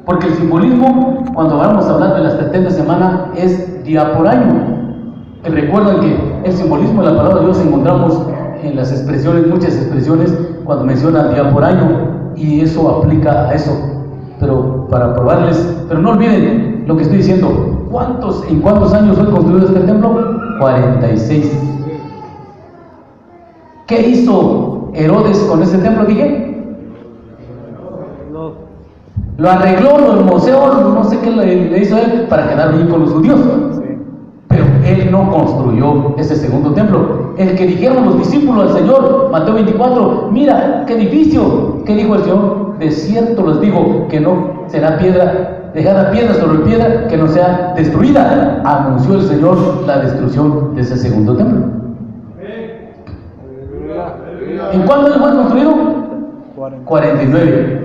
Porque el simbolismo, cuando vamos a hablar de la 70 semana, es día por año. Y recuerden que el simbolismo de la palabra de Dios encontramos en las expresiones, muchas expresiones, cuando menciona día por año, y eso aplica a eso. Pero para probarles, pero no olviden lo que estoy diciendo. ¿En cuántos años fue construido este templo? 46. ¿Qué hizo Herodes con ese templo? Dije, lo arregló, lo hermoseó, no sé qué le hizo él para quedar bien con los judíos. Pero él no construyó ese segundo templo. El que dijeron los discípulos al Señor, Mateo 24, mira, qué edificio. ¿Qué dijo el Señor? De cierto les digo que no será piedra, dejada piedra sobre piedra, que no sea destruida. Anunció el Señor la destrucción de ese segundo templo. ¿En cuándo fue construido? 49.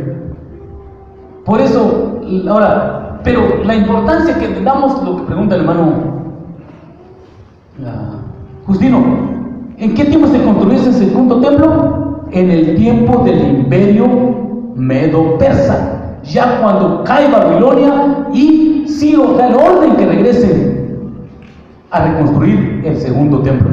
Por eso, ahora, pero la importancia que le damos, lo que pregunta el hermano Justino, ¿en qué tiempo se construyó ese segundo templo? En el tiempo del imperio medo-persa, ya cuando cae Babilonia y Ciro da el orden que regresen a reconstruir el segundo templo.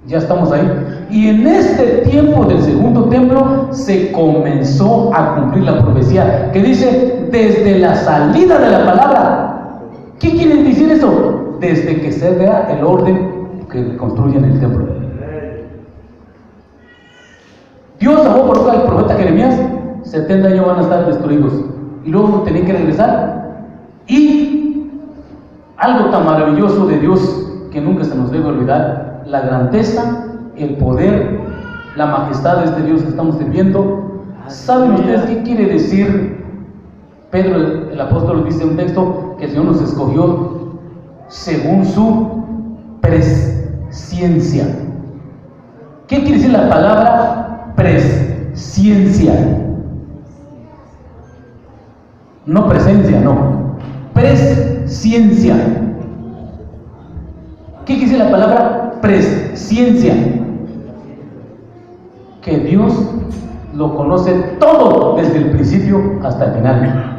Ya estamos ahí. Y en este tiempo del segundo templo se comenzó a cumplir la profecía que dice desde la salida de la palabra. ¿Qué quiere decir eso? Desde que se vea el orden que reconstruyen el templo. Dios habló por el profeta Jeremías, 70 años van a estar destruidos y luego tenían que regresar. Y algo tan maravilloso de Dios que nunca se nos debe olvidar, la grandeza, el poder, la majestad de este Dios que estamos sirviendo. ¿Saben ustedes qué quiere decir? Pedro, el apóstol, dice un texto que el Señor nos escogió según su presciencia. ¿Qué quiere decir la palabra presciencia? No presencia, no. Presciencia. ¿Qué quiere decir la palabra presciencia? Que Dios lo conoce todo desde el principio hasta el final.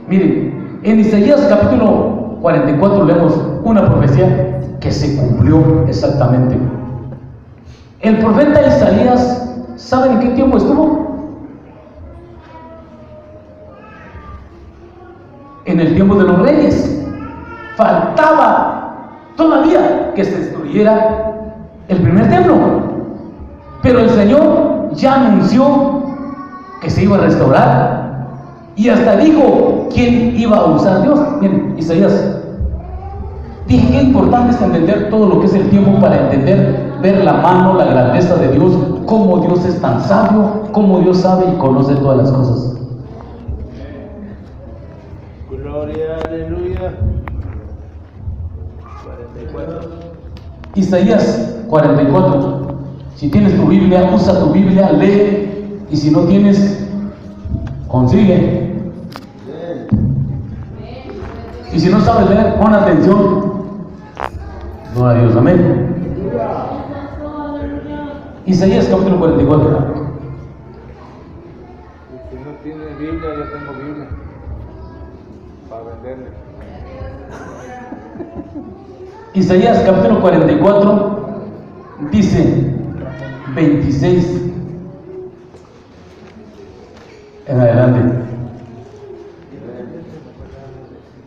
Miren, en Isaías capítulo 44 leemos una profecía que se cumplió exactamente. El profeta Isaías, ¿saben en qué tiempo estuvo? En el tiempo de los reyes. Faltaba todavía que se destruyera el primer templo, pero el Señor ya anunció que se iba a restaurar y hasta dijo quién iba a usar Dios. Miren, Isaías. Dije que importante es entender todo lo que es el tiempo para entender, ver la mano, la grandeza de Dios, cómo Dios es tan sabio, cómo Dios sabe y conoce todas las cosas. Gloria, aleluya. 44. Isaías 44. Si tienes tu Biblia, usa tu Biblia, lee, y si no tienes, consigue. Y si no sabes leer, pon atención. Gloria a Dios, amén. Isaías capítulo 44. Si no tiene Biblia, yo tengo Biblia para venderle. Isaías capítulo 44 dice 26 en adelante.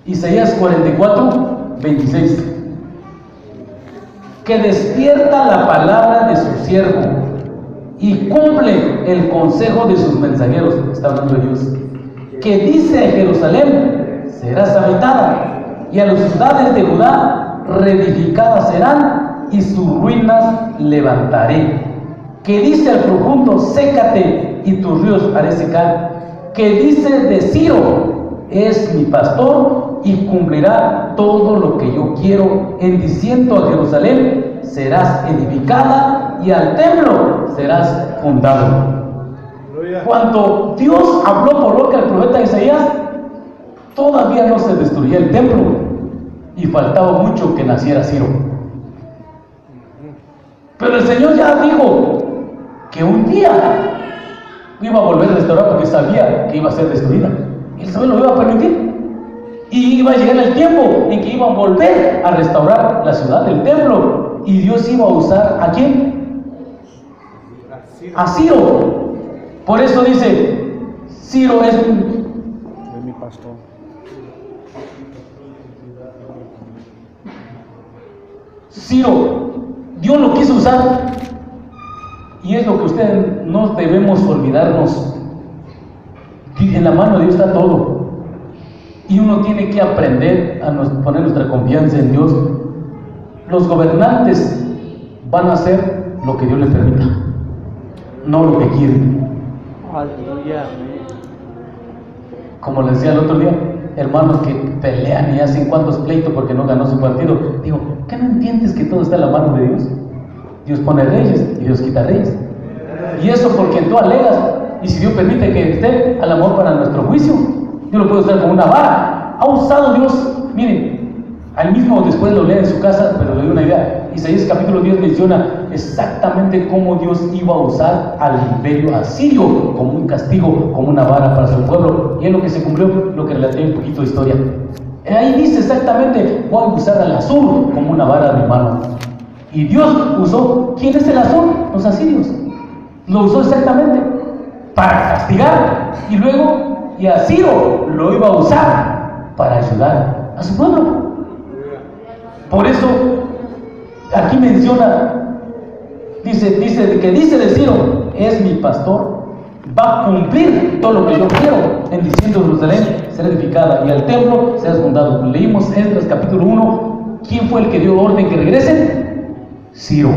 Isaías 44, 26. Que despierta la palabra de su siervo y cumple el consejo de sus mensajeros. Está hablando de Dios. Que dice a Jerusalén: serás habitada, y a las ciudades de Judá reedificadas serán, y sus ruinas levantaré. Que dice al profundo: sécate, y tus ríos haré secar. Que dice de Ciro: es mi pastor y cumplirá todo lo que yo quiero, en diciendo a Jerusalén: serás edificada, y al templo serás fundado. Cuando Dios habló por boca del profeta Isaías, todavía no se destruía el templo y faltaba mucho que naciera Ciro. Pero el Señor ya dijo que un día iba a volver a restaurar porque sabía que iba a ser destruida. Él también lo iba a permitir. Y iba a llegar el tiempo en que iba a volver a restaurar la ciudad, el templo. Y Dios iba a usar ¿a quién? A Ciro. Por eso dice, Ciro es mi pastor. Ciro, Dios lo quiso usar. Y es lo que ustedes no debemos olvidarnos. En la mano de Dios está todo. Y uno tiene que aprender a poner nuestra confianza en Dios. Los gobernantes van a hacer lo que Dios les permita, no lo que quieren. Aleluya. Como les decía el otro día, hermanos que pelean y hacen cuantos pleitos porque no ganó su partido. Digo, ¿qué no entiendes que todo está en la mano de Dios? Dios pone reyes y Dios quita reyes. Y eso porque tú alegas, y si Dios permite que esté al amor para nuestro juicio, Dios lo puede usar como una vara. Ha usado Dios, miren, al mismo después lo lee en su casa, pero le doy una idea. Isaías capítulo 10 menciona exactamente cómo Dios iba a usar al imperio asirio como un castigo, como una vara para su pueblo. Y es lo que se cumplió, lo que relaté un poquito de historia. Ahí dice exactamente, voy a usar al Asur como una vara de mi mano. Y Dios usó, ¿quién es el Asur? Los asirios. Lo usó exactamente para castigar. Y luego, y a Ciro lo iba a usar para ayudar a su pueblo. Por eso, aquí menciona, dice de Ciro, es mi pastor, va a cumplir todo lo que yo quiero, en diciendo Jerusalén será edificada y al templo será fundado. Leímos Esdras capítulo 1, ¿quién fue el que dio orden que regresen? Ciro.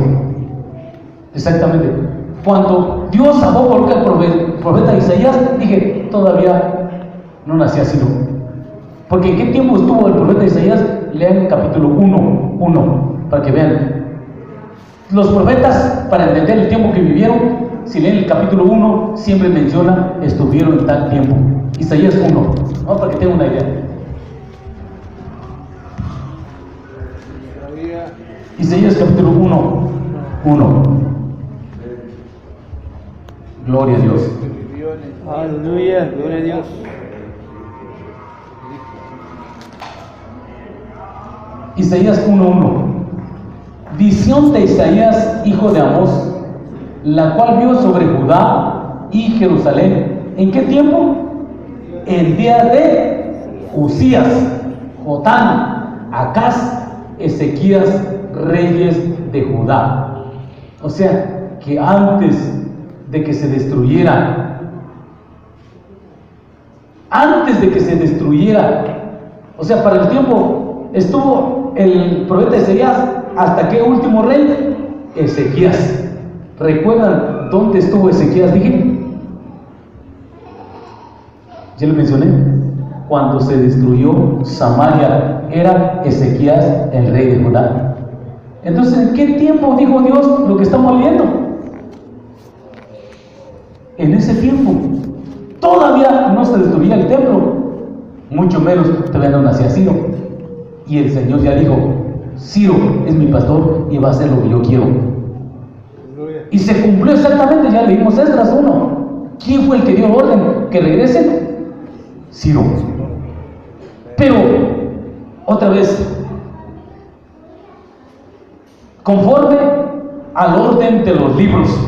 Exactamente. Cuando Dios habló por el profeta Isaías, dije, todavía no nacía Ciro. Porque ¿en qué tiempo estuvo el profeta Isaías? Lean capítulo 1, para que vean. Los profetas, para entender el tiempo que vivieron, si leen el capítulo 1, siempre menciona, estuvieron en tal tiempo. Isaías 1, ¿no? Para que tengan una idea. Isaías capítulo 1. Gloria a Dios. Aleluya, gloria a Dios. Isaías 1:1. Visión de Isaías, hijo de Amós, la cual vio sobre Judá y Jerusalén. ¿En qué tiempo? En días de Usías, Jotán, Acaz, Ezequías, reyes de Judá. O sea, que antes de que se destruyera, o sea, para el tiempo estuvo el profeta Isaías, ¿hasta qué último rey? Ezequías. ¿Recuerdan dónde estuvo Ezequías? Dije, ya lo mencioné, cuando se destruyó Samaria, era Ezequías el rey de Judá. Entonces, ¿en qué tiempo dijo Dios lo que estamos leyendo? En ese tiempo todavía no se destruía el templo, mucho menos todavía no nacía Ciro. Y el Señor ya dijo, Ciro es mi pastor y va a hacer lo que yo quiero. Y se cumplió exactamente, ya leímos Esdras 1. ¿Quién fue el que dio orden que regresen? Ciro. Pero, otra vez, conforme al orden de los libros.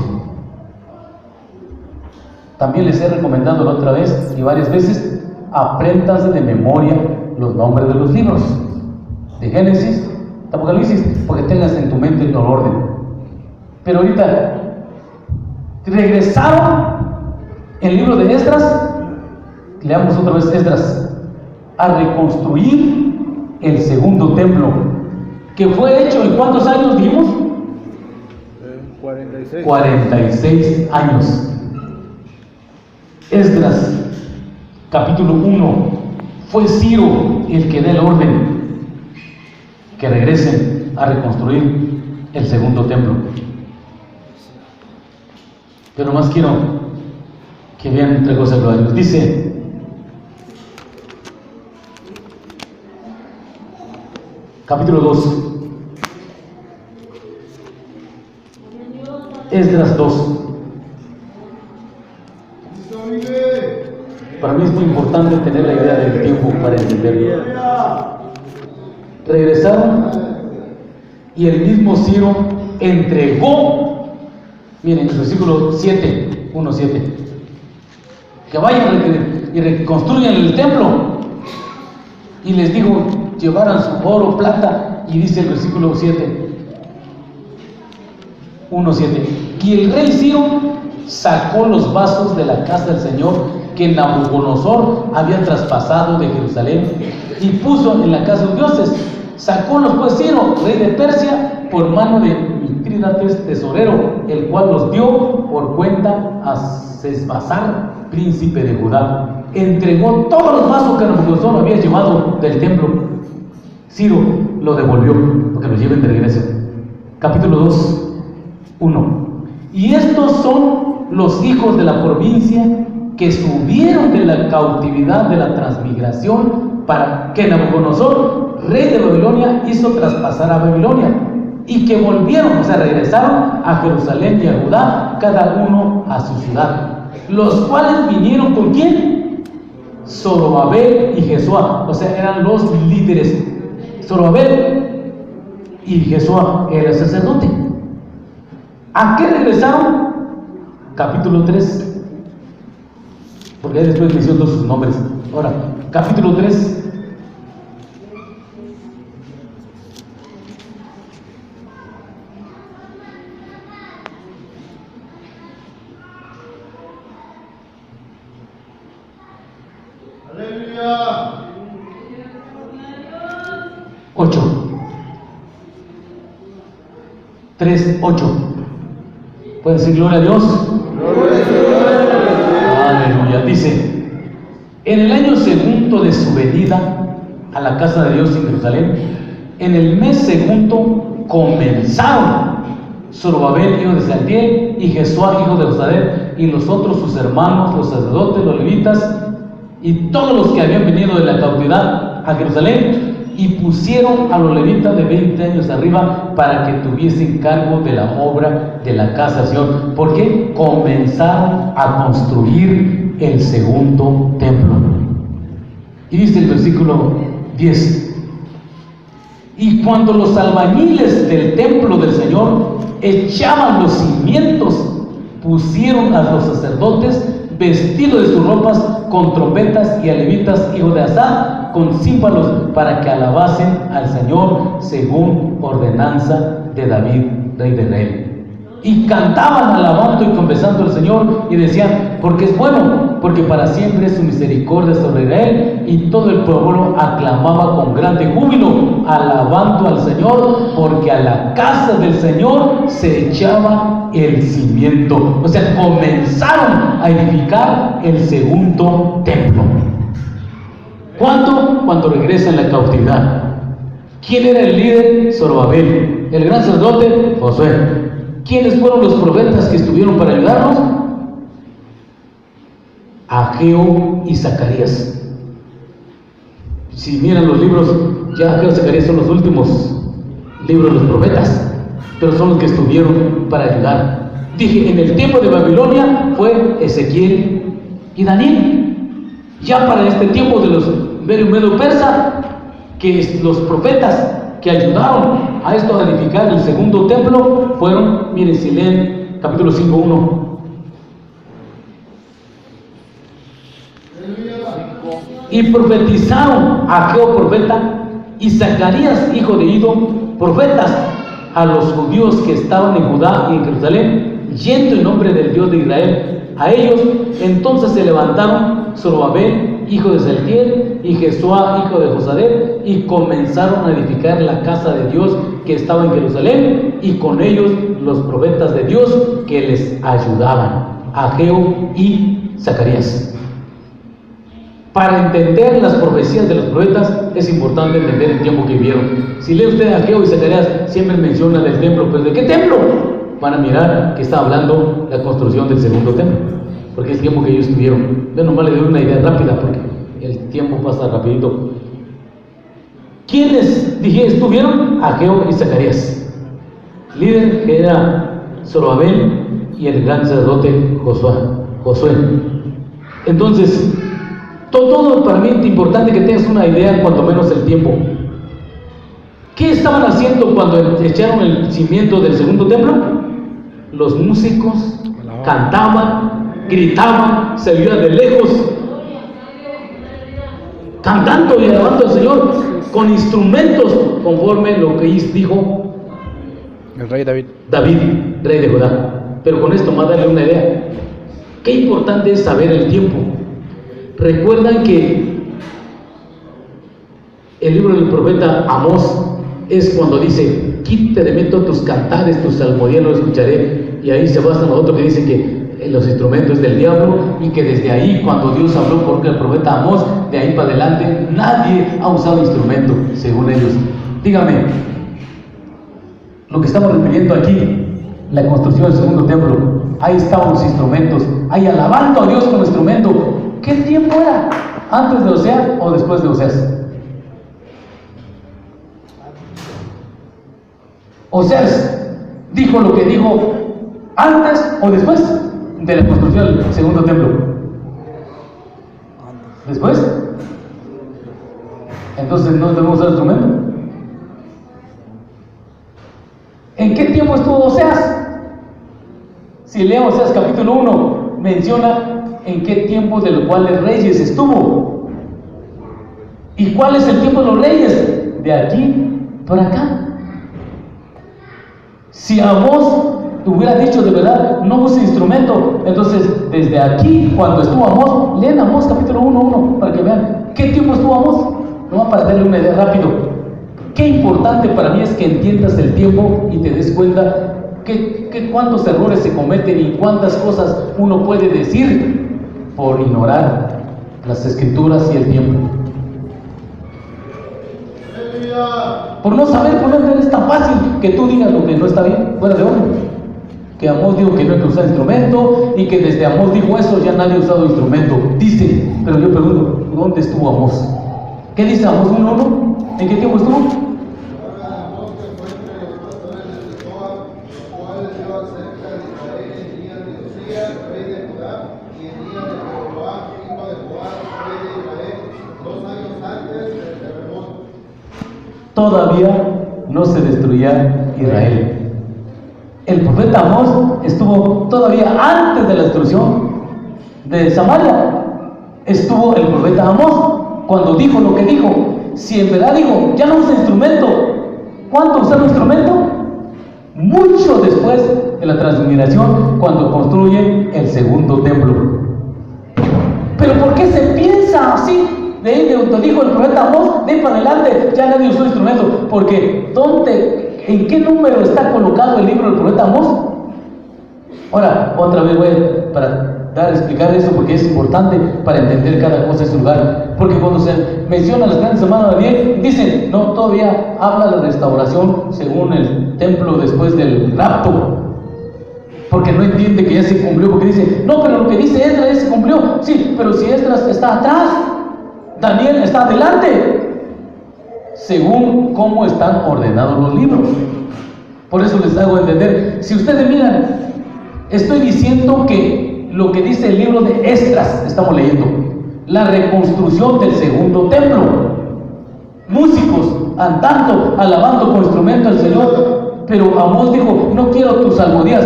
También les he recomendado la otra vez y varias veces, apréndanse de memoria los nombres de los libros, de Génesis, de Apocalipsis, porque tengas en tu mente el orden. Pero ahorita, regresaron el libro de Esdras, leamos otra vez Esdras, a reconstruir el segundo templo, que fue hecho en ¿cuántos años dijimos? 46. 46 años. Esdras, capítulo 1, fue Ciro el que da el orden que regresen a reconstruir el segundo templo. Pero más quiero que vean tres cosas gloriosas. Dice, capítulo 2, Esdras 2. Para mí es muy importante tener la idea del tiempo para entenderlo. Regresaron y el mismo Ciro entregó, miren, el versículo 7, 1:7, que vayan y reconstruyan el templo. Y les dijo, llevaran su oro, plata, y dice el versículo 7, 1:7, y el rey Ciro sacó los vasos de la casa del Señor que Nabucodonosor había traspasado de Jerusalén y puso en la casa de los dioses. Sacólos pues Ciro, rey de Persia, por mano de Mitrídates, tesorero, el cual los dio por cuenta a Sesbazar, príncipe de Judá. Entregó todos los vasos que Nabucodonosor había llevado del templo. Ciro lo devolvió, porque los lleven de regreso. Capítulo 2, 1. Y estos son los hijos de la provincia que subieron de la cautividad de la transmigración para que Nabucodonosor, rey de Babilonia, hizo traspasar a Babilonia, y que volvieron, o sea, regresaron a Jerusalén y a Judá, cada uno a su ciudad, los cuales vinieron ¿con quién? Zorobabel y Jesúa, o sea, eran los líderes. Zorobabel y Jesúa era el sacerdote. ¿A qué regresaron? Capítulo 3, porque ahí después menciona todos sus nombres. Ahora, capítulo 3. Aleluya. 8. 3:8. ¿Pueden decir gloria a Dios? Aleluya. Dice, en el año segundo de su venida a la casa de Dios en Jerusalén, en el mes segundo comenzaron Zorobabel, hijo de Saltiel, y Jesúa, hijo de Josadel, y los otros sus hermanos, los sacerdotes, los levitas, y todos los que habían venido de la cautividad a Jerusalén, y pusieron a los levitas de 20 años arriba para que tuviesen cargo de la obra de la casa del Señor, porque comenzaron a construir el segundo templo. Y dice el versículo 10, y cuando los albañiles del templo del Señor echaban los cimientos, pusieron a los sacerdotes vestidos de sus ropas con trompetas, y a levitas, hijos de Asaf, con címbalos, para que alabasen al Señor según ordenanza de David, rey de Israel. Y cantaban alabando y confesando al Señor, y decían, porque es bueno, porque para siempre es su misericordia sobre Israel. Y todo el pueblo aclamaba con grande júbilo, alabando al Señor, porque a la casa del Señor se echaba el cimiento. O sea, comenzaron a edificar el segundo templo. ¿Cuándo? Cuando regresan la cautividad. ¿Quién era el líder? Zorobabel. El gran sacerdote, Josué. ¿Quiénes fueron los profetas que estuvieron para ayudarnos? Ageo y Zacarías. Si miran los libros, ya Ageo y Zacarías son los últimos libros de los profetas, pero son los que estuvieron para ayudar. Dije, en el tiempo de Babilonia fue Ezequiel y Daniel. Ya para este tiempo de los Medo-Persa, que los profetas que ayudaron a esto a edificar el segundo templo fueron, miren, si leen capítulo 5:1. Y profetizaron Ageo profeta y Zacarías hijo de Ido profetas a los judíos que estaban en Judá y en Jerusalén, yendo en nombre del Dios de Israel a ellos. Entonces se levantaron Zorobabel, hijo de Saltiel, y Jesúa, hijo de Josadel, y comenzaron a edificar la casa de Dios que estaba en Jerusalén, y con ellos los profetas de Dios que les ayudaban, Ageo y Zacarías. Para entender las profecías de los profetas es importante entender el tiempo que vivieron. Si lee usted Ageo y Zacarías, siempre menciona del templo, pero ¿de qué templo? Van a mirar que está hablando la construcción del segundo templo, porque es el tiempo que ellos tuvieron. Yo nomás le doy una idea rápida porque el tiempo pasa rapidito. ¿Quiénes estuvieron? Ageo y Zacarías. Líder que era Zorobabel y el gran sacerdote Josué. Entonces, Todo para mí es importante que tengas una idea, cuanto menos el tiempo. ¿Qué estaban haciendo cuando echaron el cimiento del segundo templo? Los músicos cantaban, gritaban, se oía de lejos, cantando y alabando al Señor con instrumentos, conforme lo que dijo el rey David, rey de Judá. Pero con esto más darle una idea. Qué importante es saber el tiempo. Recuerdan que el libro del profeta Amós es cuando dice: quite de mí todos tus cantares, tus salmodias no escucharé. Y ahí se basan los otros que dicen que los instrumentos del diablo, y que desde ahí, cuando Dios habló por el profeta Amós, de ahí para adelante nadie ha usado instrumento, según ellos. Dígame, lo que estamos refiriendo aquí, la construcción del segundo templo, ahí estaban los instrumentos, ahí alabando a Dios como instrumento. ¿Qué tiempo era? ¿Antes de Oseas o después de Oseas? Oseas dijo lo que dijo antes o después de la construcción del segundo templo. ¿Después? Entonces no debemos usar instrumento. ¿En qué tiempo estuvo Oseas? Si leemos Oseas capítulo 1, menciona en qué tiempo de los cuales reyes estuvo. ¿Y cuál es el tiempo de los reyes? De aquí por acá. Si Amós hubiera dicho de verdad, no use instrumento, entonces desde aquí, cuando estuvo Amós, lean Amós capítulo 1:1 para que vean qué tiempo estuvo Amós. No, para darle una idea rápido. Qué importante para mí es que entiendas el tiempo y te des cuenta que cuántos errores se cometen y cuántas cosas uno puede decir por ignorar las escrituras y el tiempo. Por no saber ponerle, es tan fácil que tú digas lo que no está bien, fuera de orden. Que Amós dijo que no hay que usar instrumento, y que desde Amós dijo eso ya nadie ha usado instrumento. Dice, pero yo pregunto, ¿dónde estuvo Amós? ¿Qué dice Amós 1:1? ¿En qué tiempo estuvo? Todavía no se destruía Israel. El profeta Amós estuvo todavía antes de la destrucción de Samaria. Estuvo el profeta Amós cuando dijo lo que dijo. Si en verdad dijo, ya no usa instrumento, ¿cuánto usaron instrumento? Mucho después de la transmigración, cuando construyen el segundo templo. Pero ¿por qué se piensa así? De ahí donde dijo el profeta Amós, de ahí para adelante ya nadie usó instrumento. Porque ¿en qué número está colocado el libro del profeta Amós? Ahora, otra vez voy a explicar eso, porque es importante para entender cada cosa en su lugar. Porque cuando se menciona las grandes semanas de Daniel, dicen, no, todavía habla la restauración según el templo después del rapto. Porque no entiende que ya se cumplió, porque dice, no, pero lo que dice Esdras ya se cumplió. Sí, pero si Esdras está atrás, Daniel está adelante, según cómo están ordenados los libros. Por eso les hago entender. Si ustedes miran, estoy diciendo que lo que dice el libro de Esdras, estamos leyendo, la reconstrucción del segundo templo, músicos andando, alabando con instrumento al Señor. Pero Amós dijo, no quiero tus salmodias.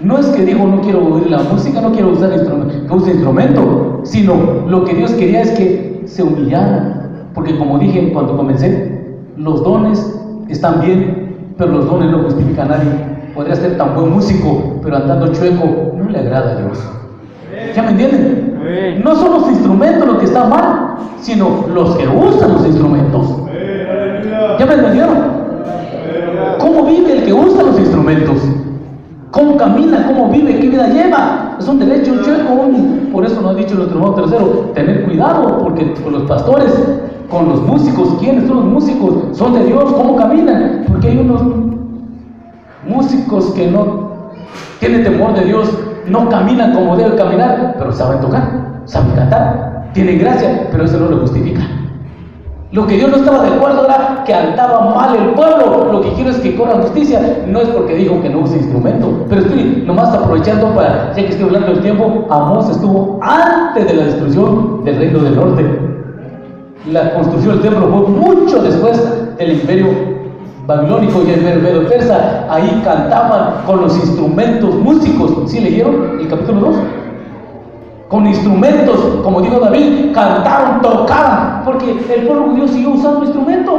No es que dijo, no quiero oír la música, no quiero usar instrumento, sino lo que Dios quería es que se humillaran. Porque como dije cuando comencé, los dones están bien, pero los dones no justifican a nadie. Podría ser tan buen músico, pero andando chueco no le agrada a Dios. ¿Ya me entienden? No son los instrumentos los que están mal, sino los que usan los instrumentos. ¿Ya me entendieron? ¿Cómo vive el que usa los instrumentos? ¿Cómo camina? ¿Cómo vive? ¿Qué vida lleva? Es un derecho, un chueco. Por eso nos ha dicho nuestro hermano tercero, tener cuidado, porque con los pastores, con los músicos, ¿quiénes son los músicos? Son de Dios. ¿Cómo caminan? Porque hay unos músicos que no tienen temor de Dios, no caminan como deben caminar, pero saben tocar, saben cantar, tienen gracia, pero eso no lo justifica. Lo que Dios no estaba de acuerdo era que andaba mal el pueblo. Lo que quiero es que corra justicia. No es porque dijo que no use instrumento, pero estoy nomás aprovechando para, ya que estoy hablando del tiempo, Amós estuvo antes de la destrucción del reino del norte. La construcción del templo fue mucho después del imperio babilónico y el imperio persa. Ahí cantaban con los instrumentos músicos. ¿Sí leyeron el capítulo 2? Con instrumentos, como dijo David, cantaron, tocaban, porque el pueblo judío siguió usando instrumentos.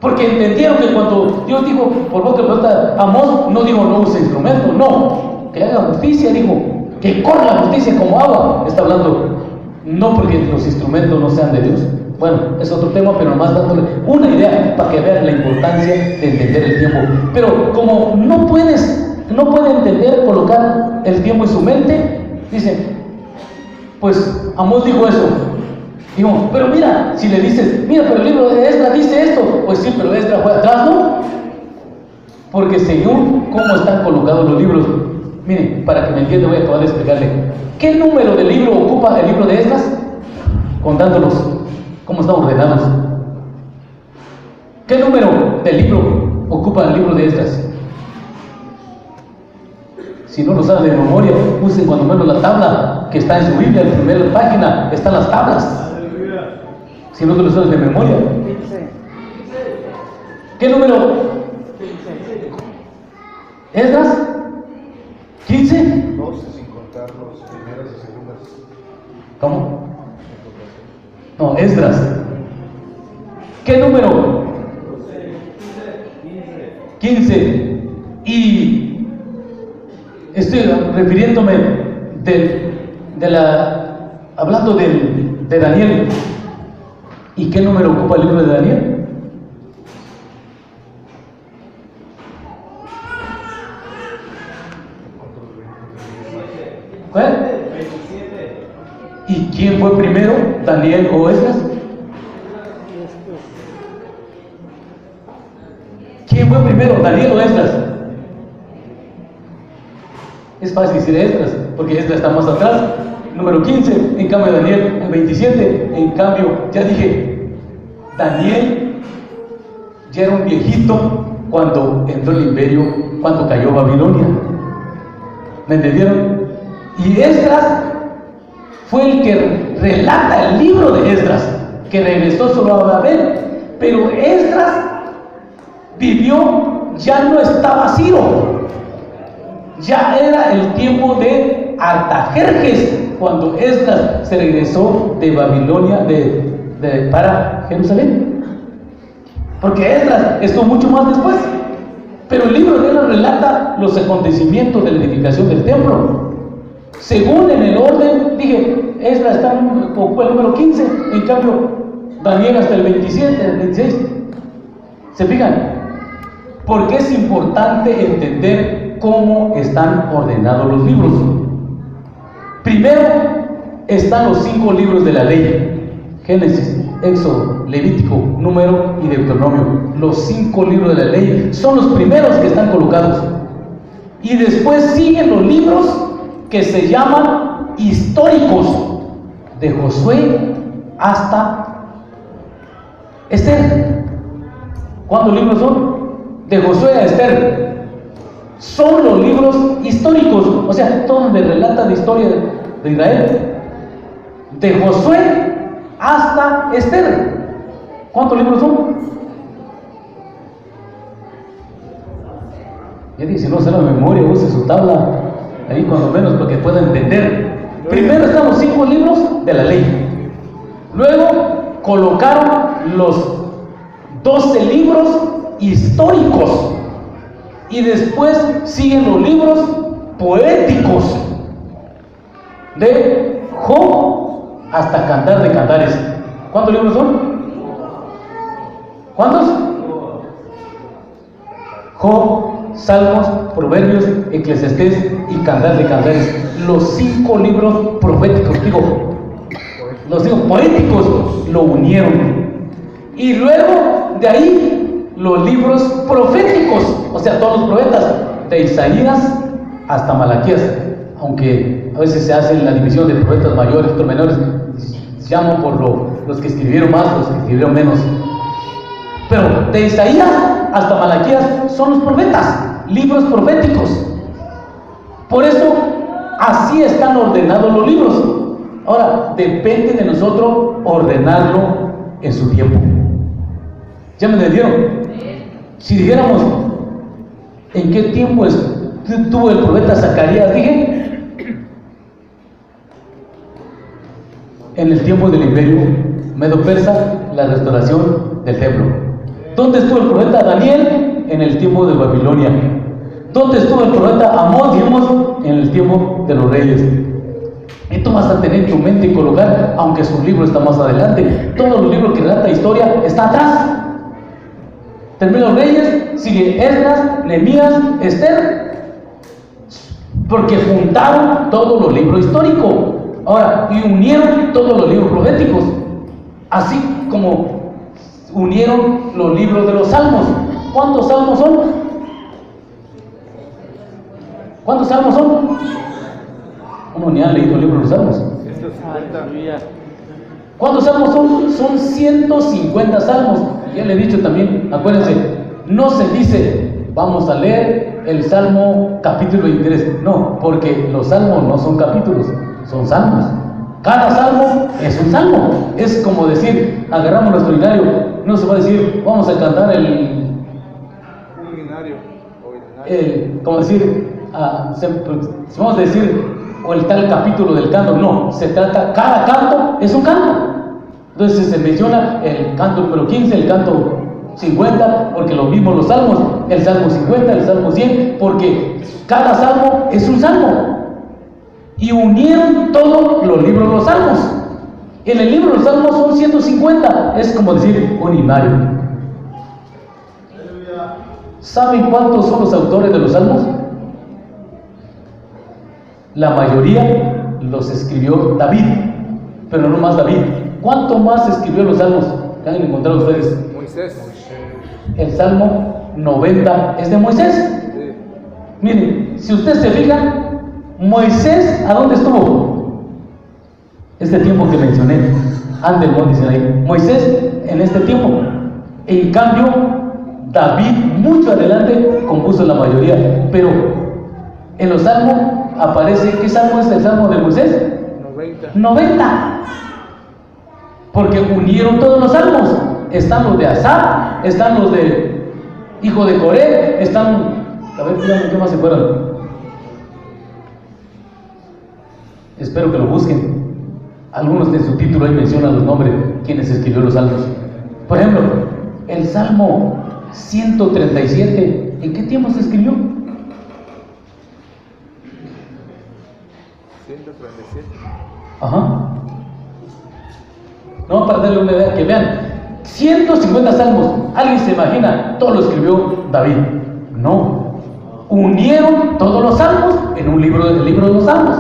Porque entendieron que cuando Dios dijo por boca del profeta Amós, no dijo no use instrumentos, no, que haga justicia, dijo que corra la justicia como agua. Está hablando, no porque los instrumentos no sean de Dios. Bueno, es otro tema, pero nomás dándole una idea para que vean la importancia de entender el tiempo. Pero como no puede entender, colocar el tiempo en su mente, dice, pues Amós dijo eso. Digo, pero mira, si le dices, mira, pero el libro de Esdras dice esto, pues sí, pero Esdras fue atrás, ¿no? Porque según cómo están colocados los libros, miren, para que me entienda voy a acabar de explicarle. ¿Qué número de libro ocupa el libro de Esdras? Contándolos, cómo están ordenados. ¿Qué número del libro ocupa el libro de Esdras? Si no lo saben de memoria, usen cuando menos la tabla que está en su Biblia, en la primera página están las tablas. Si no te lo sabes de memoria. ¿Qué número? ¿Esdras? ¿15? 12 sin contar los primeras y segundas. ¿Cómo? No, Esdras. ¿Qué número? 15. Y estoy refiriéndome hablando de Daniel. ¿Y qué número ocupa el libro de Daniel? ¿Cuál? 27. ¿Y quién fue primero, Daniel o Esdras? ¿Quién fue primero, Daniel o Esdras? Es fácil decir Esdras, porque Esdras está más atrás, número 15, en cambio Daniel, el 27, en cambio, ya dije, Daniel ya era un viejito cuando entró el imperio, cuando cayó Babilonia. ¿Me entendieron? Y Esdras fue el que relata el libro de Esdras, que regresó solo a Babel, pero Esdras vivió, ya no estaba Ciro. Ya era el tiempo de Artajerjes, cuando Esdras se regresó de Babilonia para Jerusalén. Porque Esdras estuvo mucho más después. Pero el libro de Esdras relata los acontecimientos de la edificación del templo. Según en el orden, dije, Esdras está en el número 15, en cambio Daniel hasta el 27, el 26. ¿Se fijan? Porque es importante entender cómo están ordenados los libros. Primero están los 5 libros de la ley: Génesis, Éxodo, Levítico, Número y Deuteronomio. Los 5 libros de la ley son los primeros que están colocados. Y después siguen los libros que se llaman históricos, de Josué hasta Esther. ¿Cuántos libros son? De Josué a Esther. Son los libros históricos, o sea, todo donde relata la historia de Israel, de Josué hasta Esther. ¿Cuántos libros son? Ya dije, si no se la memoria, use su tabla ahí cuando menos para que pueda entender. Primero están los 5 libros de la ley, luego colocaron los 12 libros históricos, y después siguen los libros poéticos, de Job hasta Cantar de Cantares. ¿Cuántos libros son? ¿Cuántos? Job, Salmos, Proverbios, Eclesiastés y Cantar de Cantares. Los 5 libros proféticos, los 5 poéticos lo unieron. Y luego de ahí los libros proféticos, o sea, todos los profetas, de Isaías hasta Malaquías, aunque a veces se hace la división de profetas mayores y menores, llamo por lo los que escribieron más, los que escribieron menos. Pero de Isaías hasta Malaquías son los profetas, libros proféticos. Por eso así están ordenados los libros. Ahora, depende de nosotros ordenarlo en su tiempo. ¿Ya me entendieron? Si dijéramos, ¿en qué tiempo tuvo el profeta Zacarías? Dije, en el tiempo del imperio medo-persa, la restauración del templo. ¿Dónde estuvo el profeta Daniel? En el tiempo de Babilonia. ¿Dónde estuvo el profeta Amós? Dijimos, en el tiempo de los reyes. Esto vas a tener en tu mente y colocar, aunque su libro está más adelante. Todos los libros que relata historia está atrás. Termina los reyes, sigue Esdras, Nehemías, Esther, porque juntaron todos los libros históricos. Ahora, y unieron todos los libros proféticos, así como unieron los libros de los salmos. ¿Cuántos salmos son? ¿Cuántos salmos son? Uno ni ha leído el libro de los salmos. 150. ¿Cuántos salmos son? Son 150 salmos. Ya le he dicho también, acuérdense, no se dice, vamos a leer el Salmo capítulo 23. No, porque los salmos no son capítulos, son salmos. Cada salmo es un salmo. Es como decir, agarramos nuestro binario, no se va a decir, vamos a cantar como decir, vamos a decir, o el tal capítulo del canto. No, se trata, cada canto es un canto. Entonces se menciona el canto número 15, el canto 50, porque lo mismo los salmos, el salmo 50, el salmo 100, porque cada salmo es un salmo. Y unieron todos los libros de los salmos. En el libro de los salmos son 150, es como decir un himnario. ¿Saben cuántos son los autores de los salmos? La mayoría los escribió David, pero no más David. ¿Cuánto más escribió los salmos que han encontrado ustedes? Moisés. El salmo 90 es de Moisés. Sí. Miren, si ustedes se fijan, Moisés, ¿a dónde estuvo? Este tiempo que mencioné, Andermont dice ahí, Moisés en este tiempo. En cambio, David, mucho adelante, compuso la mayoría. Pero en los salmos aparece, ¿qué salmo es el salmo de Moisés? 90. Porque unieron todos los salmos. Están los de Asaf, están los de hijo de Coré, están, a ver, díganme qué más se fueron. Espero que lo busquen. Algunos de su título ahí mencionan los nombres, quienes escribió los salmos. Por ejemplo, el Salmo 137, ¿en qué tiempo se escribió? 137. Ajá. No, para darle una idea, que vean, 150 salmos. ¿Alguien se imagina? Todo lo escribió David. No. Unieron todos los salmos en un libro, el libro de los salmos.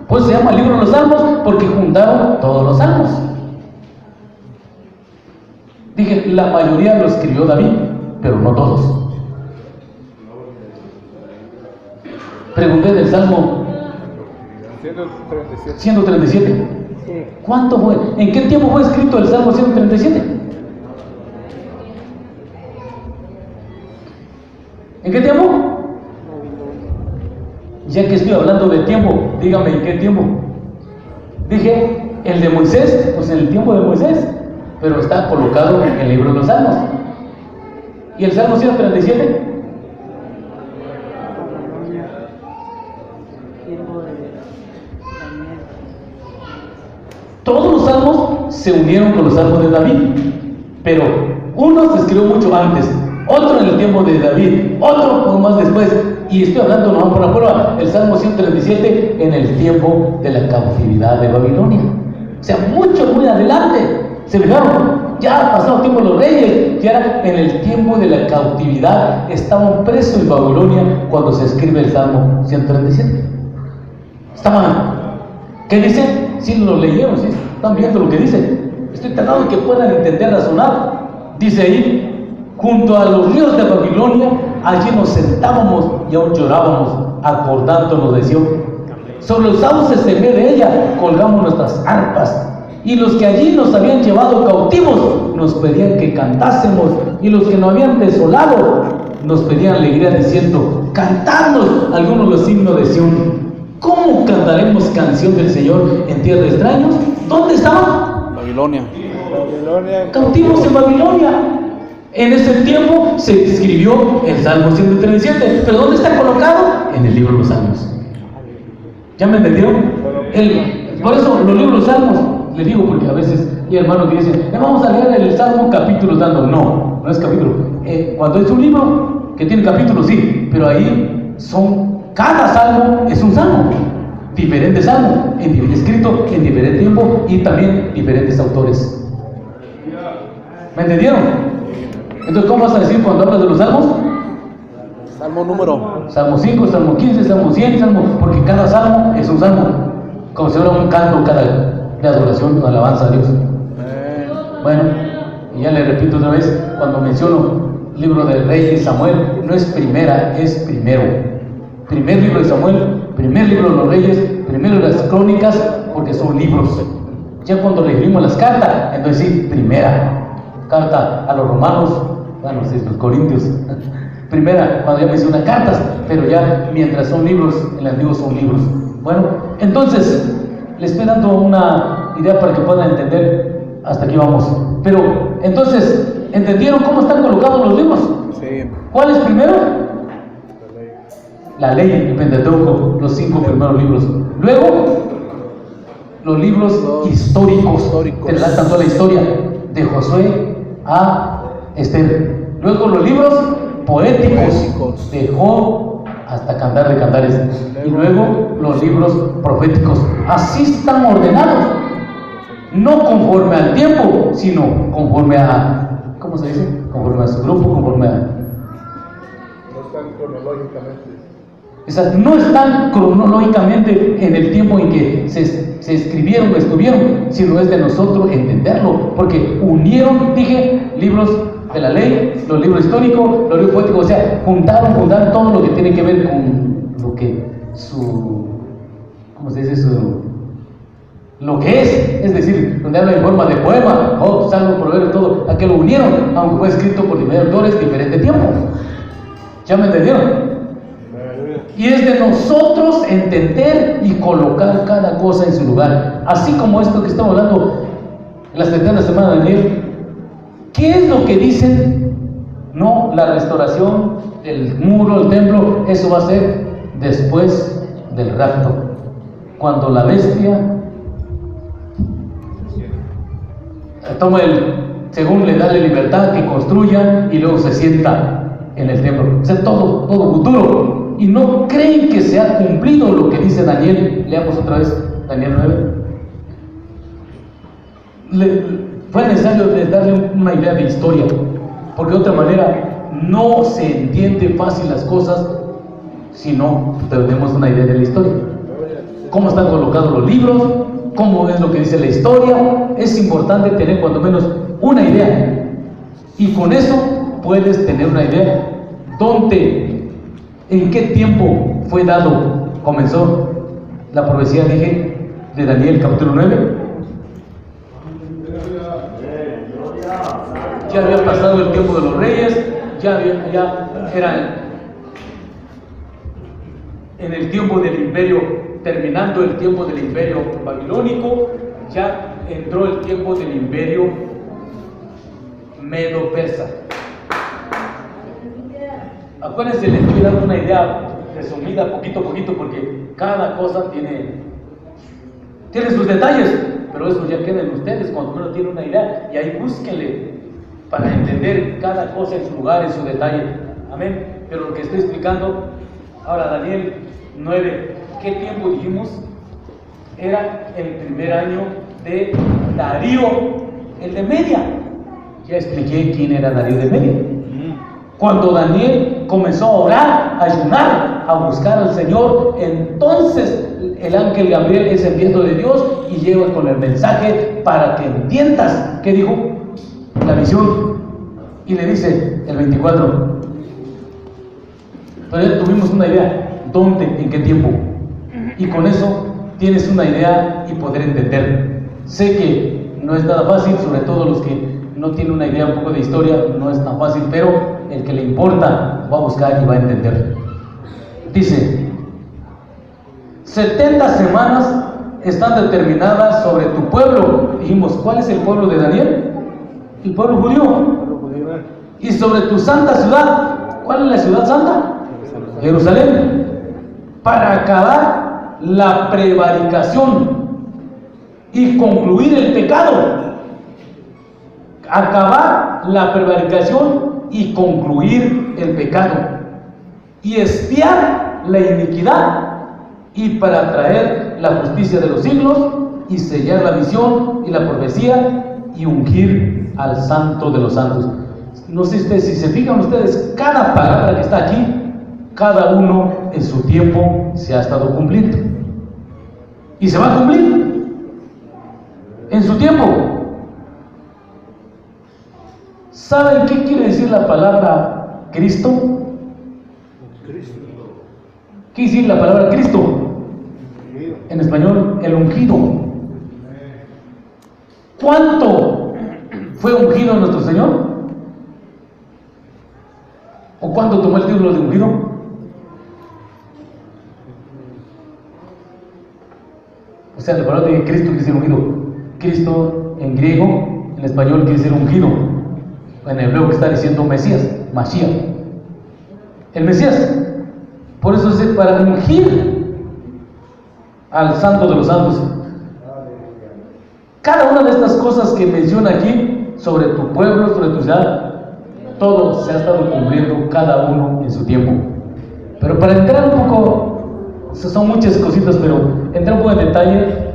Pues se llama el libro de los salmos porque juntaron todos los salmos. Dije, la mayoría lo escribió David, pero no todos. Pregunté del Salmo 137. ¿Cuánto fue? ¿En qué tiempo fue escrito el Salmo 137? ¿En qué tiempo? Ya que estoy hablando de tiempo, dígame en qué tiempo. Dije, el de Moisés, pues en el tiempo de Moisés, pero está colocado en el libro de los Salmos. ¿Y el Salmo 137? Todos los salmos se unieron con los salmos de David, pero uno se escribió mucho antes, otro en el tiempo de David, otro poco más después, y estoy hablando nomás por la prueba, el Salmo 137 en el tiempo de la cautividad de Babilonia. O sea, mucho, muy adelante. ¿Se fijaron? Ya ha pasado tiempo los reyes, ya en el tiempo de la cautividad estaban presos en Babilonia cuando se escribe el Salmo 137. Estaban, ¿qué dice? Sí lo leyeron, sí, están viendo lo que dice. Estoy tratando de que puedan entender, razonar. Dice ahí, junto a los ríos de Babilonia, allí nos sentábamos y aún llorábamos, acordándonos de Sión. Sobre los sauces en vez de ella colgamos nuestras arpas Y los que allí nos habían llevado cautivos nos pedían que cantásemos, y los que nos habían desolado nos pedían alegría diciendo: cantadnos algunos los himnos de Sión. ¿Cómo cantaremos canción del Señor en tierra de extraños? ¿Dónde estaban? Babilonia. Cautivos en Babilonia. En ese tiempo se escribió el Salmo 137, pero ¿dónde está colocado? En el libro de los Salmos. ¿Ya me entendieron? Por eso los libros de los Salmos, les digo, porque a veces hay hermanos que dicen: vamos a leer el Salmo capítulo dando. No es capítulo. Cuando es un libro que tiene capítulos, sí, pero ahí cada salmo es un salmo, diferente salmo, escrito en diferente tiempo y también diferentes autores. ¿Me entendieron? Entonces, ¿cómo vas a decir cuando hablas de los salmos? Salmo número. Salmo 5, Salmo 15, Salmo 100, porque cada salmo es un salmo, como si fuera un canto de adoración o alabanza a Dios. Bueno, y ya le repito otra vez, cuando menciono libro de Reyes, Samuel, no es primera, es primero. Primer libro de Samuel, primer libro de los Reyes, primero de las Crónicas, porque son libros. Ya cuando le escribimos las cartas, entonces sí, primera carta a los romanos, bueno, sí, los corintios. Primera, cuando ya menciona cartas, pero ya mientras son libros, en el antiguo son libros. Bueno, entonces, les estoy dando una idea para que puedan entender. Hasta aquí vamos. Pero, entonces, ¿entendieron cómo están colocados los libros? Sí. ¿Cuál es primero? La ley, el Pentateuco, los 5 primeros libros. Luego, los libros históricos, que relatan toda la historia, de Josué a Esther. Luego, los libros poéticos, de Job hasta Cantar de Cantares. Y luego, los libros proféticos. Así están ordenados. No conforme al tiempo, sino conforme a, ¿cómo se dice? Conforme a su grupo, conforme a... No están cronológicamente. No están cronológicamente en el tiempo en que se escribieron o estuvieron, sino es de nosotros entenderlo, porque unieron, dije, libros de la ley, los libros históricos, los libros poéticos, o sea, juntaron todo lo que tiene que ver con lo que ¿cómo se dice? Lo que es decir, donde habla en forma de poema, salmo, proverbio, todo, a que lo unieron, aunque fue escrito por diferentes autores, diferente tiempo. ¿Ya me entendieron? Y es de nosotros entender y colocar cada cosa en su lugar. Así como esto que estamos hablando en la 70 semana de Daniel. ¿Qué es lo que dicen? No, la restauración, el muro, el templo, eso va a ser después del rapto. Cuando la bestia toma según le da la libertad, que construya y luego se sienta en el templo. O sea, todo futuro. Y no creen que se ha cumplido lo que dice Daniel. Leamos otra vez Daniel 9. Fue necesario darle una idea de historia, porque de otra manera no se entiende fácil las cosas si no tenemos una idea de la historia. Cómo están colocados los libros, cómo es lo que dice la historia. Es importante tener cuando menos una idea, y con eso puedes tener una idea en qué tiempo fue dado, comenzó la profecía, dije, de Daniel capítulo 9. Ya había pasado el tiempo de los reyes, ya era en el tiempo del imperio, terminando el tiempo del imperio babilónico, ya entró el tiempo del imperio medo-persa. Acuérdense, les estoy dando una idea resumida poquito a poquito, porque cada cosa tiene sus detalles, pero eso ya queda en ustedes cuando uno tiene una idea, y ahí búsquenle para entender cada cosa en su lugar, en su detalle. Amén. Pero lo que estoy explicando ahora, Daniel 9, ¿qué tiempo dijimos? Era el primer año de Darío, el de Media. Ya expliqué quién era Darío de Media. Cuando Daniel comenzó a orar, a ayunar, a buscar al Señor, entonces el ángel Gabriel es enviado de Dios y llega con el mensaje para que entiendas. ¿Qué dijo? La visión. Y le dice el 24. Pero ya tuvimos una idea, ¿dónde, en qué tiempo? Y con eso tienes una idea y poder entender. Sé que no es nada fácil, sobre todo los que no tienen una idea un poco de historia, no es tan fácil, pero el que le importa va a buscar y va a entender. Dice, 70 semanas están determinadas sobre tu pueblo. Dijimos, ¿cuál es el pueblo de Daniel? El pueblo judío. Y sobre tu santa ciudad. ¿Cuál es la ciudad santa? Jerusalén. Para acabar la prevaricación y concluir el pecado. Acabar la prevaricación y concluir el pecado. Y expiar la iniquidad, y para traer la justicia de los siglos, y sellar la visión y la profecía, y ungir al santo de los santos. No sé ustedes, si se fijan ustedes, cada palabra que está aquí, cada uno en su tiempo se ha estado cumpliendo. Y se va a cumplir en su tiempo. ¿Saben qué quiere decir la palabra Cristo? ¿Qué quiere decir la palabra Cristo? En español, el ungido. ¿Cuánto fue ungido nuestro Señor? ¿O cuánto tomó el título de ungido? O sea, la palabra de Cristo quiere decir ungido. Cristo en griego, en español quiere decir ungido. En hebreo que está diciendo Mesías, Mashiach. El Mesías. Por eso es para ungir al santo de los santos. Cada una de estas cosas que menciona aquí, sobre tu pueblo, sobre tu ciudad, todo se ha estado cumpliendo, cada uno en su tiempo. Pero para entrar un poco, son muchas cositas, pero entrar un poco en detalle,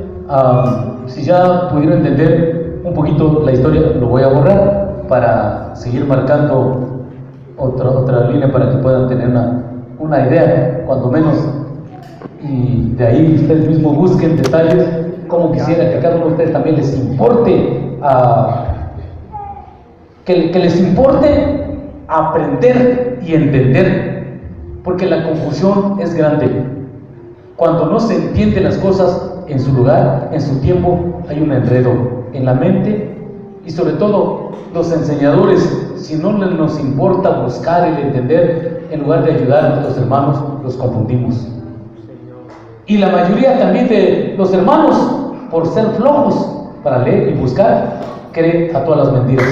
si ya pudieron entender un poquito la historia, lo voy a borrar para seguir marcando otra línea para que puedan tener una idea, cuando menos, y de ahí ustedes mismos busquen detalles, como quisiera que a cada uno de ustedes también les importe, que les importe aprender y entender, porque la confusión es grande. Cuando no se entienden las cosas en su lugar, en su tiempo, hay un enredo en la mente, y sobre todo los enseñadores, si no nos importa buscar el entender, en lugar de ayudar a nuestros hermanos, los confundimos. Y la mayoría también de los hermanos, por ser flojos para leer y buscar, creen a todas las mentiras.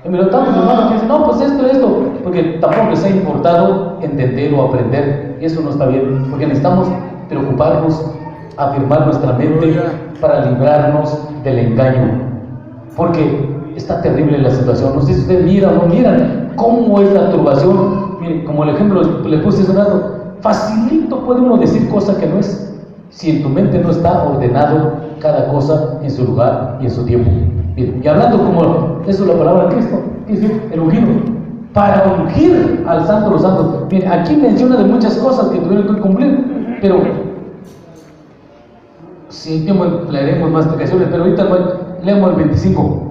Y me lo tantos hermanos que dicen, no, pues esto, porque tampoco les ha importado entender o aprender, y eso no está bien, porque necesitamos preocuparnos, afirmar nuestra mente para librarnos del engaño, porque está terrible la situación. No sé si ustedes miran o no miran cómo es la turbación. Miren, como el ejemplo le puse hace un rato, facilito puede uno decir cosa que no es, si en tu mente no está ordenado cada cosa en su lugar y en su tiempo. Bien, y hablando como eso es la palabra de Cristo, es decir, el ungido, para ungir al santo de los santos. Bien, aquí menciona de muchas cosas que tuvieron que cumplir, pero si hay tiempo leeremos más explicaciones, pero ahorita leemos el 25.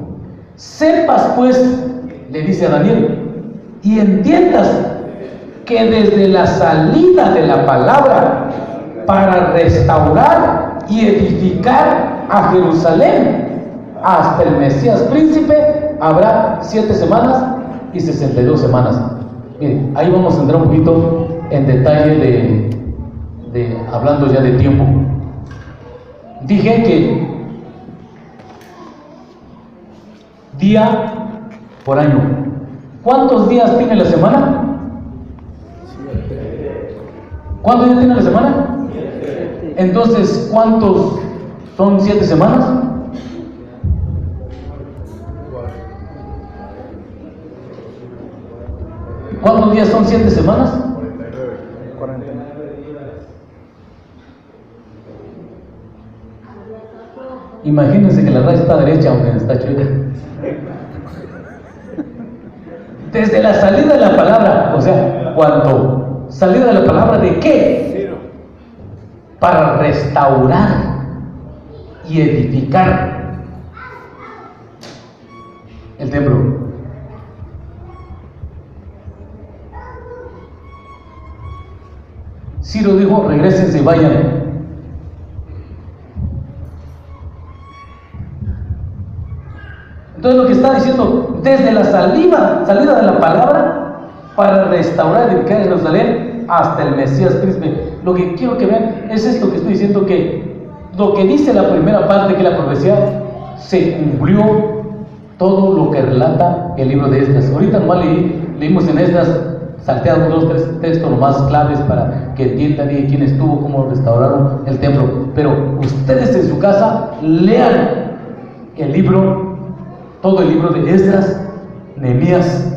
Sepas pues, le dice a Daniel, y entiendas que desde la salida de la palabra para restaurar y edificar a Jerusalén hasta el Mesías príncipe habrá 7 semanas y 62 semanas. Miren, ahí vamos a entrar un poquito en detalle hablando ya de tiempo. Dije que día por año. ¿Cuántos días tiene la semana? ¿Cuántos días tiene la semana? Entonces, ¿cuántos son 7 semanas? ¿Cuántos días son 7 semanas? 40. Imagínense que la raya está derecha, aunque está chueca. Desde la salida de la palabra, o sea, cuando salida de la palabra ¿de qué? Para restaurar y edificar el templo. Ciro dijo, regrésense y vayan. Entonces lo que está diciendo, desde la salida de la palabra, para restaurar y edificar Jerusalén hasta el Mesías príncipe. Lo que quiero que vean es esto que estoy diciendo, que lo que dice la primera parte, que la profecía, se cumplió todo lo que relata el libro de Esdras. Ahorita nomás leímos en Esdras, salteamos 2 o 3 textos los más claves para que entiendan quién estuvo, cómo restauraron el templo. Pero ustedes en su casa lean el libro, todo el libro de Esdras, Nehemías,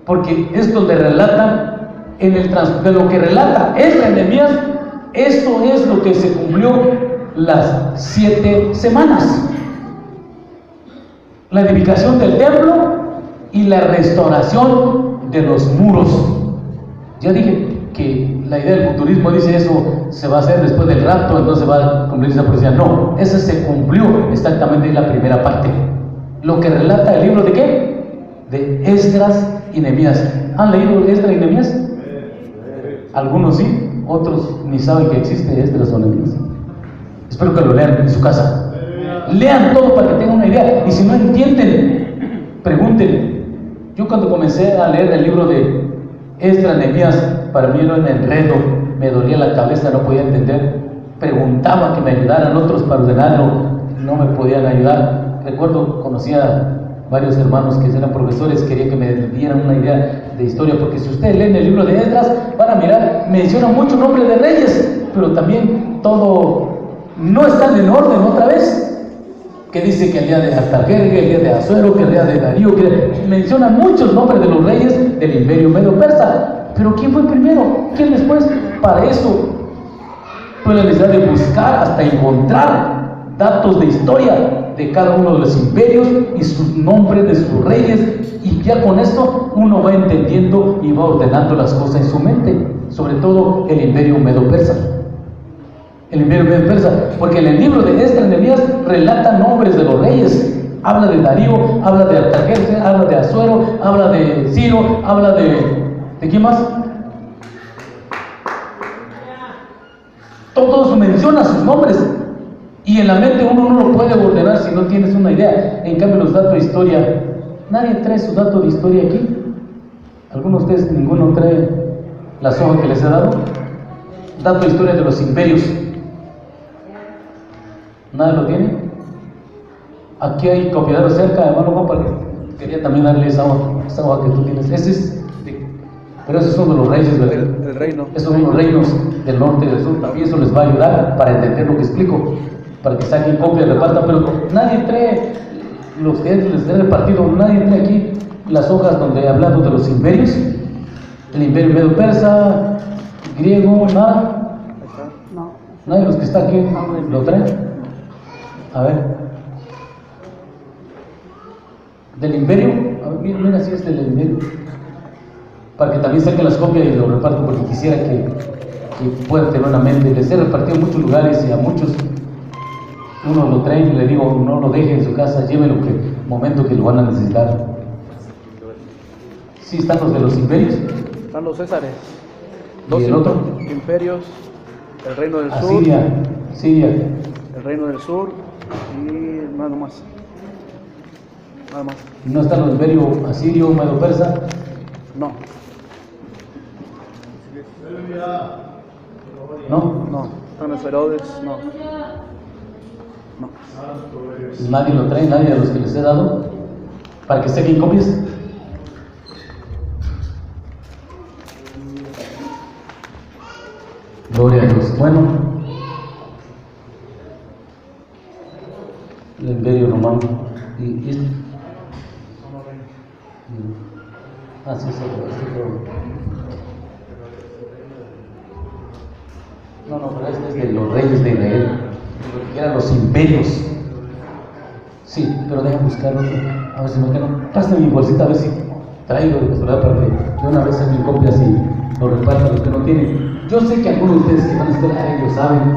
porque es donde relatan, en el transcurso de lo que relata Esdras y Nehemías, esto es lo que se cumplió las 7 semanas. La edificación del templo y la restauración de los muros. Ya dije que la idea del futurismo dice eso se va a hacer después del rapto, entonces va a cumplirse esa profecía. No, ese se cumplió exactamente en la primera parte. Lo que relata el libro de ¿qué? De Esdras y Nehemías. ¿Han leído Esdras y Nehemías? Algunos sí, otros ni saben que existe Esdras o Nehemías. Espero que lo lean en su casa. Lean todo para que tengan una idea, y si no entienden, pregunten. Yo cuando comencé a leer el libro de Esdras, Nehemías, para mí era un enredo, me dolía la cabeza, no podía entender. Preguntaba que me ayudaran otros para ordenarlo, no me podían ayudar. Recuerdo, conocía varios hermanos que eran profesores, quería que me dieran una idea de historia, porque si ustedes leen el libro de Esdras, van a mirar, menciona mucho nombre de reyes, pero también todo no está en orden otra vez. Que dice que el día de Artajerjes, el día de Asuero, que el día de Darío, que menciona muchos nombres de los reyes del imperio medo-persa. Pero ¿quién fue primero? ¿Quién después? Para eso fue la necesidad de buscar hasta encontrar datos de historia de cada uno de los imperios y sus nombres de sus reyes, y ya con esto uno va entendiendo y va ordenando las cosas en su mente, sobre todo el imperio medo-persa. El imperio medo-persa, porque en el libro de Esdras y Nehemías relata nombres de los reyes. Habla de Darío, habla de Artajerjes, habla de Asuero, habla de Ciro, habla ¿de quién más? Todos mencionan sus nombres, y en la mente uno no lo puede ordenar si no tienes una idea. En cambio, los datos de historia, nadie trae su dato de historia aquí. ¿Algunos de ustedes, ninguno trae las hojas que les he dado? Dato de historia de los imperios. ¿Nadie lo tiene? Aquí hay copiador cerca, hermano Juan, para que quería también darle esa hoja que tú tienes. Ese es pero esos son de los reyes, ¿verdad? El reino. Esos son los reinos del norte y del sur. También eso les va a ayudar para entender lo que explico, para que saquen copia y repartan. Pero nadie trae, los que les he repartido, nadie trae aquí las hojas donde he hablado de los imperios. El imperio medo-persa, griego, nada. Nadie de los que está aquí lo trae. A ver, del imperio, a ver, mira si es del imperio, para que también saquen las copias y lo repartan, porque quisiera que puedan tener una mente. Les he repartido en muchos lugares y a muchos uno lo trae y le digo, no lo deje en su casa, llévelo que momento que lo van a necesitar. ¿Sí están los de los imperios? Están los Césares. ¿Y el otro? Imperios, el reino del sur, Siria, el reino del sur y nada más. Nada más. ¿No están los imperios asirio, medo-persa? No. ¿No? No. Están los Herodes, no. No. Nadie lo trae, nadie de los que les he dado, para que saquen copias. Gloria a Dios. Bueno, el imperio romano y este. Sí, no, pero este es de los reyes de Israel, que eran los imperios. Sí, pero deja buscar otro. A ver si me quedo. Pásame mi bolsita a ver si traigo de casualidad para que de una vez hagan copias y lo repartan los que no tienen. Yo sé que algunos de ustedes que van a estar, ellos saben.